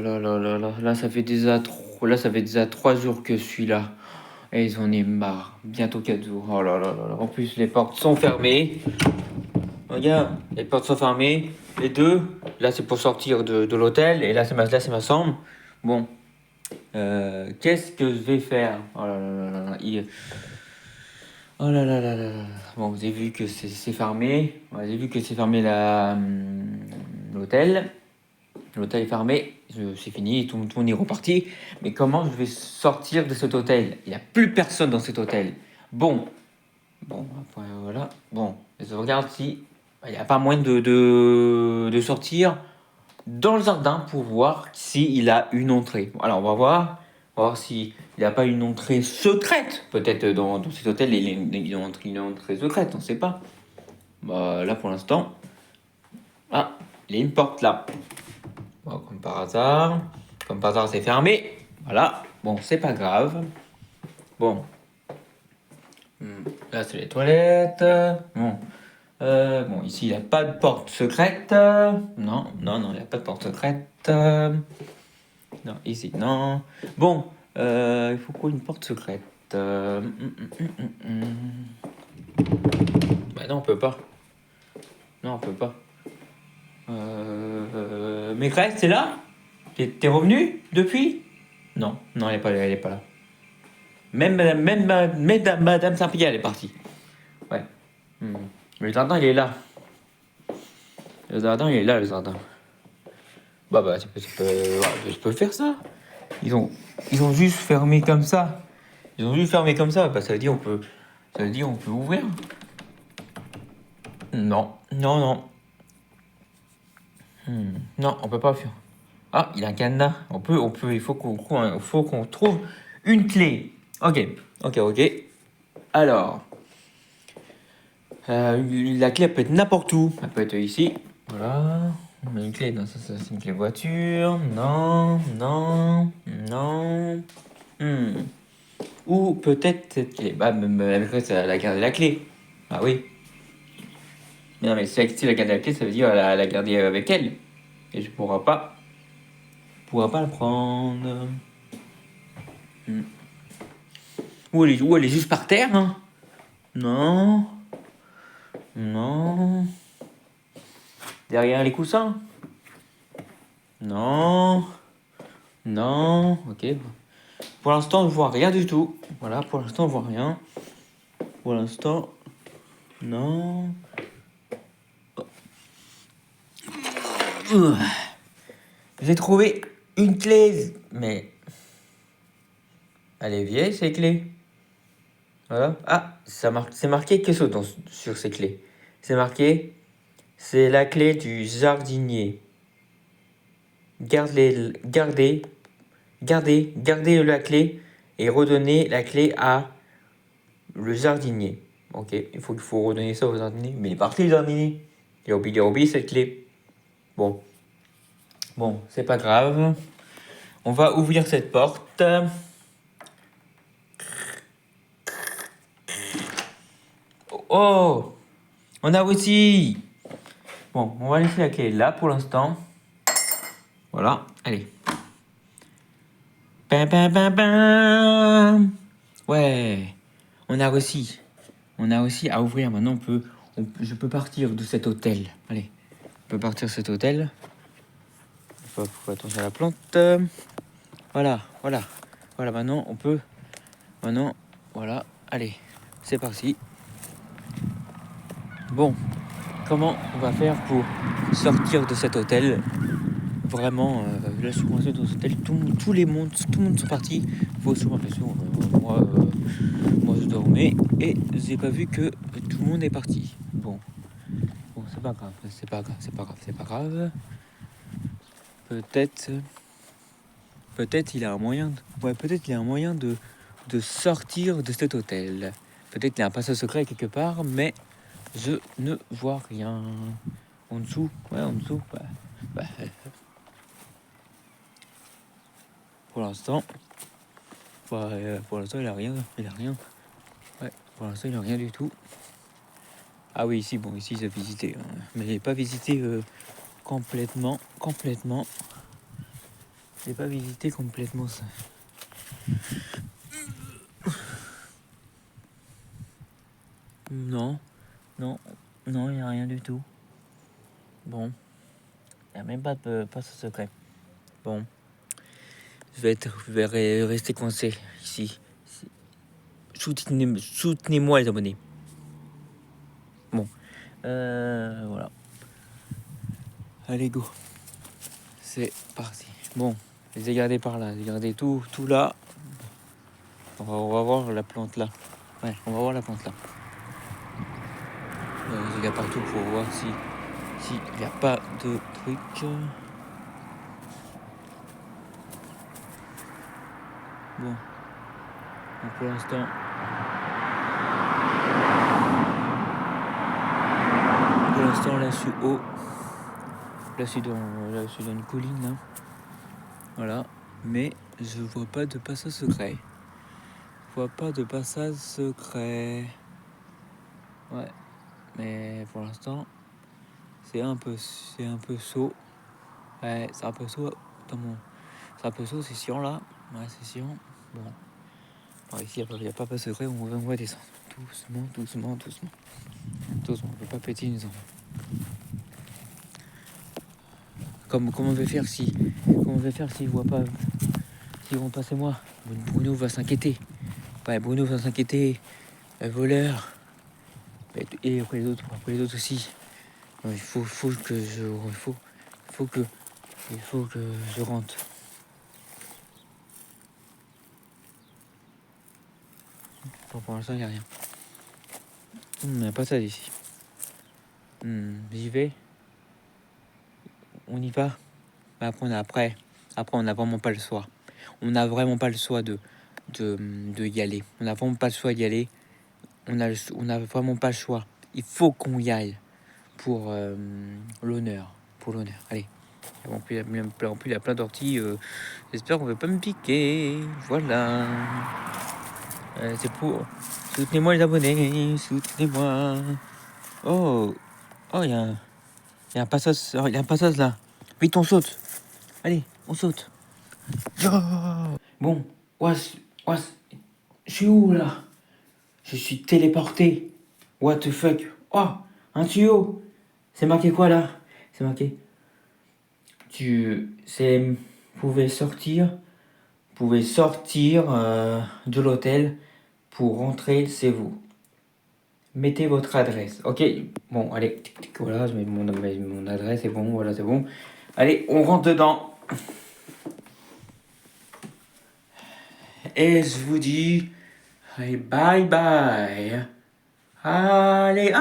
là là là là. Là, ça fait déjà 3 jours que je suis là. Et ils en ont marre. Bientôt 4 jours. Oh là là là là. En plus, les portes sont fermées. Regarde, les portes sont fermées. Les deux. Là, c'est pour sortir de l'hôtel. Et là, c'est ma chambre. Bon. Qu'est-ce que je vais faire? Oh là là là là. Oh là là là là là. Bon, vous avez vu que c'est fermé. Vous avez vu que c'est fermé l'hôtel. L'hôtel est fermé. C'est fini. Tout le monde est reparti. Mais comment je vais sortir de cet hôtel? Il n'y a plus personne dans cet hôtel. Bon. Bon, après, voilà. Bon, je regarde si il n'y a pas moyen de sortir dans le jardin pour voir s'il a une entrée. Alors, on va voir. On va voir s'il n'y a pas une entrée secrète. Peut-être dans cet hôtel, il y a une entrée secrète, on ne sait pas. Bah, là, pour l'instant. Ah, il y a une porte là. Bon, comme par hasard. Comme par hasard, c'est fermé. Voilà. Bon, c'est pas grave. Bon. Là, c'est les toilettes. Bon. Bon, ici, il n'y a pas de porte secrète. Non, non, non, il n'y a pas de porte secrète. Non, ici, non. Bon, il faut quoi une porte secrète? Bah non, on peut pas. Non, on peut pas. Maîtresse, c'est là? T'es revenu depuis? Non, non, elle est pas là. Madame Saint-Pierre, elle est partie. Ouais. Mais le jardin, il est là. Le jardin, il est là, le jardin. Bah, je peux faire ça. Ils ont juste fermé comme ça. Ils ont juste fermé comme ça. Bah, ça veut dire on peut ouvrir. Non, non, non. Non, on peut pas faire. Ah, il y a un cadenas. Il faut qu'on trouve une clé. Ok, ok, ok. Alors, la clé elle peut être n'importe où. Elle peut être ici. Voilà. On a une clé. Non, ça c'est une clé voiture. Non, non, non. Ou peut-être cette clé. Bah, la maîtresse, elle a gardé la clé. Ah oui. Mais non, mais si elle a gardé la clé, ça veut dire qu'elle a gardé avec elle. Et je pourra pas la prendre. Ou elle est juste par terre, hein. Non. Non. Derrière les coussins. Non. Non. Ok. Pour l'instant, je vois rien du tout. Voilà, pour l'instant, je vois rien. Pour l'instant, non. J'ai trouvé une clé, mais elle est vieille, ces clés. Voilà. Ah, c'est marqué quelque chose sur ces clés. C'est marqué, c'est la clé du jardinier. Gardez la clé et redonnez la clé à le jardinier. Ok, il faut redonner ça au jardinier. Mais il est parti le jardinier. Il a oublié cette clé. Bon, c'est pas grave. On va ouvrir cette porte. Oh, on a aussi. Bon, on va laisser la clé là pour l'instant. Voilà, allez. Bam, bam, bam, bam. Ouais, on a réussi. On a aussi à ouvrir. Maintenant, je peux partir de cet hôtel. Allez, on peut partir de cet hôtel. Faut attention à la plante. Voilà, voilà. Voilà, maintenant, on peut. Maintenant, voilà. Allez, c'est parti. Bon, comment on va faire pour sortir de cet hôtel? Vraiment, là, je suis coincé dans cet hôtel. Tout le monde sont partis. Faut souvent, bien sûr, moi, je dormais et j'ai pas vu que tout le monde est parti. Bon, c'est pas grave, c'est pas grave, c'est pas grave, c'est pas grave. Peut-être il a un moyen. Peut-être il y a un moyen de sortir de cet hôtel. Peut-être il y a un passage secret quelque part, mais je ne vois rien. En dessous, ouais, en dessous. Bah, pour l'instant, il a rien. Il a rien. Ouais, pour l'instant, il a rien du tout. Ah oui, ici, bon, ici, j'ai visité, hein, mais j'ai pas visité complètement. J'ai pas visité complètement ça. Non, non, non, il n'y a rien du tout. Bon, il n'y a même pas de passe secret. Bon, je vais rester coincé ici. Soutenez-moi les abonnés. Bon, voilà. Allez, go. C'est parti. Bon, je les ai gardés par là. J'ai gardé tout là. On va voir la plante là. Ouais, on va voir la plante là. Je regarde partout pour voir si il n'y a pas de truc. Bon, donc pour l'instant, là je suis haut. Là je suis dans une colline là. Voilà. Mais je vois pas de passage secret. Ouais. Mais pour l'instant, c'est un peu saut. Ouais, c'est un peu saut C'est un peu saut, c'est chiant là. Ouais, c'est chiant. Bon. Alors ici, il n'y a pas de secret, on va descendre. Doucement. On ne peut pas péter une zone. Comment on va faire si je vois pas, s'ils vont passer moi. Bruno va s'inquiéter. Ouais, Bruno va s'inquiéter. Le voleur. Et après les autres aussi. Il faut que je rentre. Bon, pour l'instant, il n'y a rien. Il n'y a pas ça d'ici. J'y vais. On y va. Après, on n'a vraiment pas le choix. On n'a vraiment pas le choix de y aller. On n'a vraiment pas le choix d'y aller. On n'a vraiment pas le choix. Il faut qu'on y aille pour l'honneur. Allez. En plus, il y a plein d'orties. J'espère qu'on ne va pas me piquer. Voilà. C'est pour... Soutenez-moi les abonnés. Soutenez-moi. Oh, il y a un passage là. Vite, on saute. Allez, on saute. Bon, je suis où là? Je suis téléporté. What the fuck? Oh, un tuyau. C'est marqué quoi là? C'est marqué. Pouvez sortir de l'hôtel pour rentrer chez vous. Mettez votre adresse. Ok, bon, allez. Voilà, je mets mon adresse, c'est bon, voilà, c'est bon. Allez, on rentre dedans. Et je vous dis, allez, bye bye. Allez,